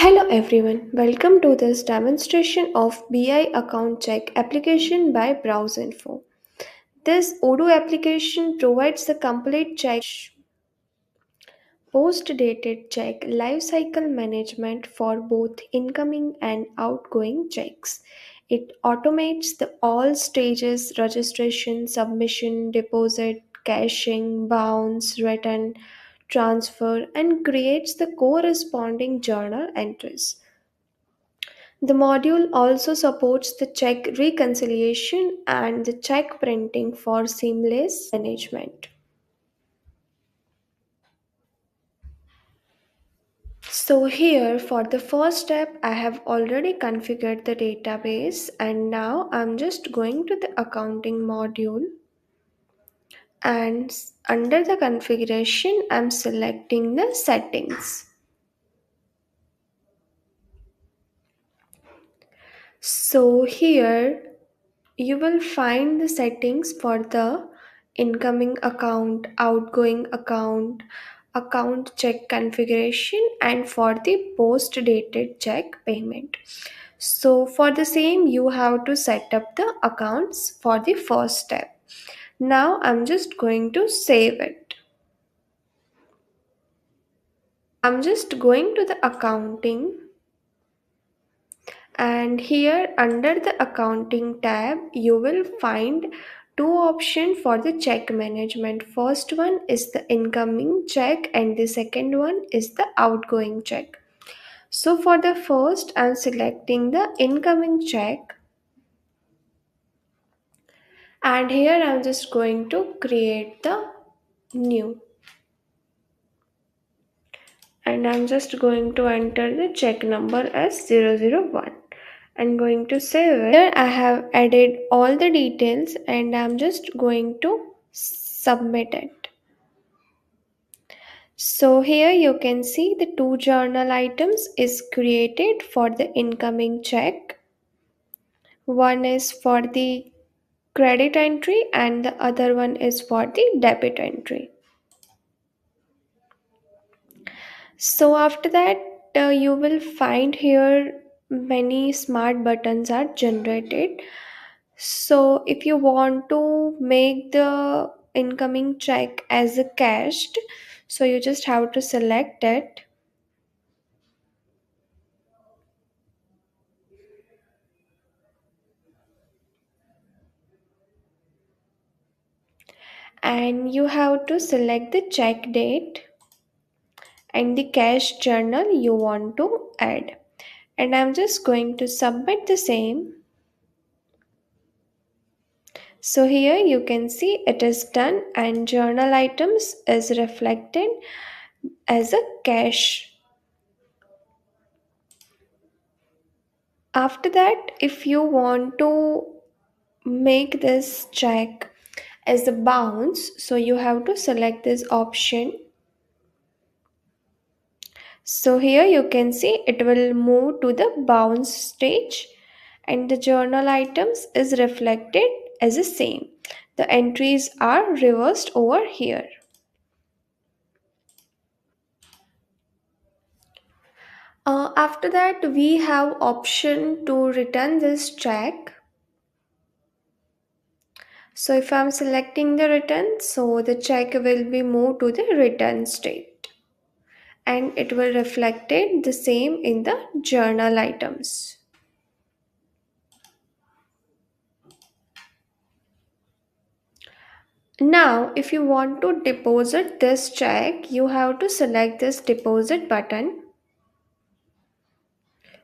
Hello everyone, welcome to this demonstration of BI account check application by BrowseInfo. This Odoo application provides the complete check post-dated check lifecycle management for both incoming and outgoing checks. It automates the all stages registration, submission, deposit, cashing, bounce, return, transfer, and creates the corresponding journal entries. The module also supports the check reconciliation and the check printing for seamless management. So here for the first step, I have already configured the database and now I'm just going to the accounting module and under the configuration, I'm selecting the settings. So here you will find the settings for the incoming account, outgoing account, account check configuration, and for the post dated check payment. So for the same, you have to set up the accounts for the first step. Now I'm just going to save it. I'm just going to the accounting, and here under the accounting tab you will find two options for the check management. First one is the incoming check and the second one is the outgoing check. So for the first, I'm selecting the incoming check, and here I'm just going to create the new, and I'm just going to enter the check number as 001 and going to save it. Here I have added all the details and I'm just going to submit it. So here you can see the two journal items is created for the incoming check. One is for the credit entry and the other one is for the debit entry. So after that, you will find here many smart buttons are generated. So if you want to make the incoming check as a cashed, so you just have to select it, and you have to select the check date and the cash journal you want to add. And I'm just going to submit the same. So here you can see it is done and journal items is reflected as a cash. After that, if you want to make this check as a bounce, so you have to select this option. So here you can see it will move to the bounce stage and the journal items is reflected as the same. The entries are reversed over here. After that, we have option to return this check. So if I'm selecting the return, so the check will be moved to the return state and it will reflect it the same in the journal items. Now, if you want to deposit this check, you have to select this deposit button.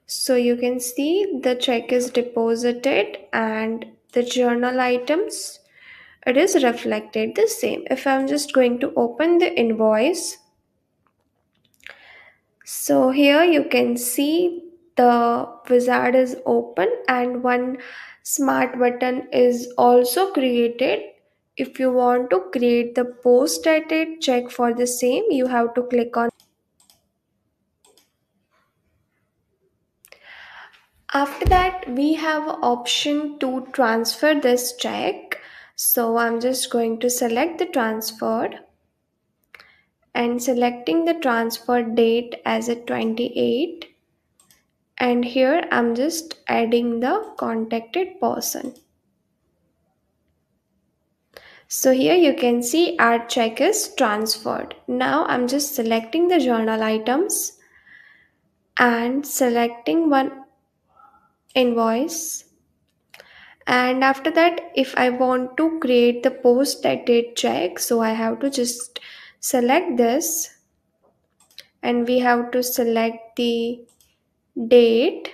So you can see the check is deposited and the journal items, it is reflected the same. If I'm just going to open the invoice, so here you can see the wizard is open and one smart button is also created. If you want to create the post dated check for the same, you have to click on. After that, we have option to transfer this check. So I'm just going to select the transfer and selecting the transfer date as a 28 And here I'm just adding the contacted person. So here you can see our check is transferred. Now I'm just selecting the journal items and selecting one invoice. And after that, if I want to create the post dated check, so I have to just select this, and we have to select the date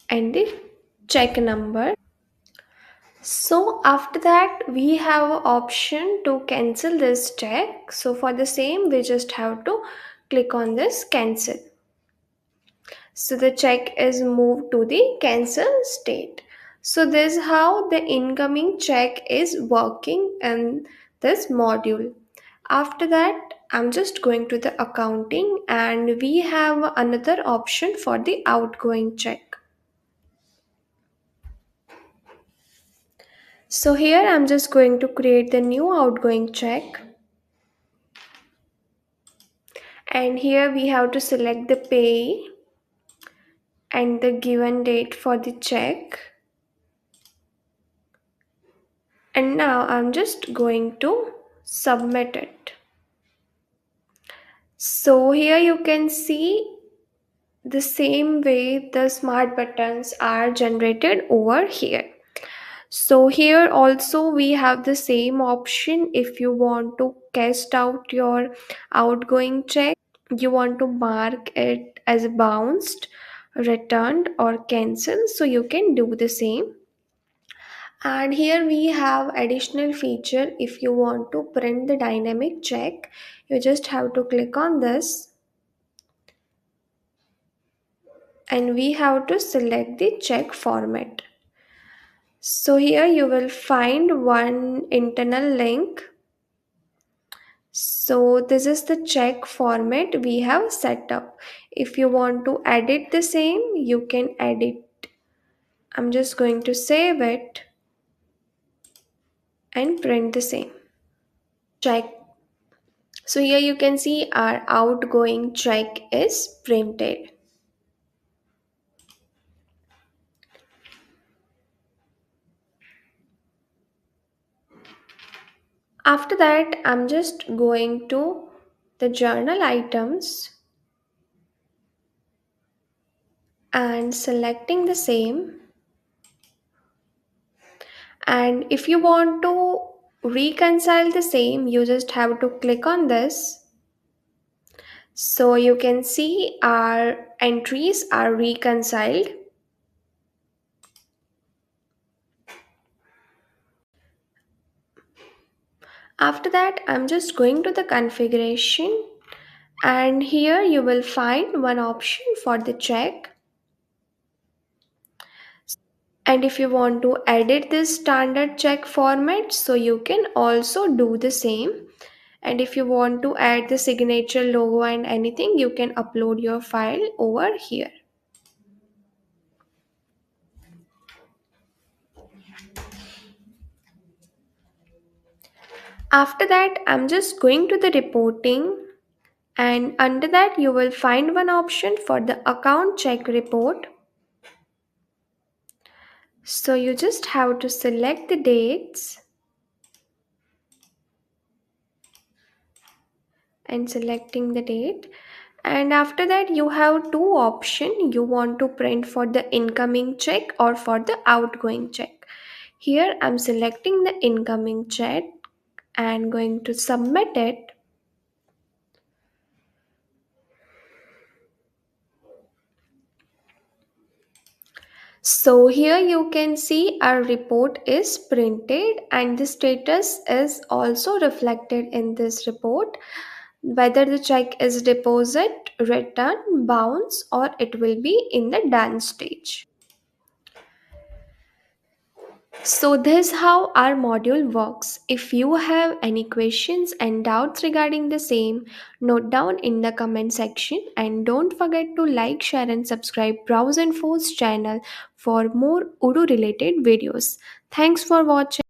and the check number. So after that, we have an option to cancel this check. So for the same, we just have to click on this cancel. So the check is moved to the cancel state. So this is how the incoming check is working in this module. After that, I'm just going to the accounting, and we have another option for the outgoing check. So here I'm just going to create the new outgoing check. And here we have to select the pay and the given date for the check. And now I'm just going to submit it. So here you can see the same way the smart buttons are generated over here. So here also we have the same option. If you want to cast out your outgoing check, you want to mark it as bounced, returned or cancelled, so you can do the same. And here we have additional feature. If you want to print the dynamic check, you just have to click on this, and we have to select the check format. So here you will find one internal link. So this is the check format we have set up. If you want to edit the same, you can edit. I'm just going to save it and print the same check. So here you can see our outgoing check is printed. After that, I'm just going to the journal items and selecting the same. And if you want to reconcile the same, you just have to click on this. So you can see our entries are reconciled. After that, I'm just going to the configuration, and here you will find one option for the check. And if you want to edit this standard check format, so you can also do the same. And if you want to add the signature, logo and anything, you can upload your file over here. After that, I'm just going to the reporting, and under that you will find one option for the account check report. So you just have to select the dates and selecting the date. And after that you have two options. You want to print for the incoming check or for the outgoing check. Here I'm selecting the incoming check and going to submit it. So here you can see our report is printed, and the status is also reflected in this report, whether the check is deposit, return, bounce, or it will be in the done stage. So this is how our module works. If you have any questions and doubts regarding the same, note down in the comment section, and don't forget to like, share and subscribe BrowseInfo's channel for more Odoo related videos. Thanks for watching.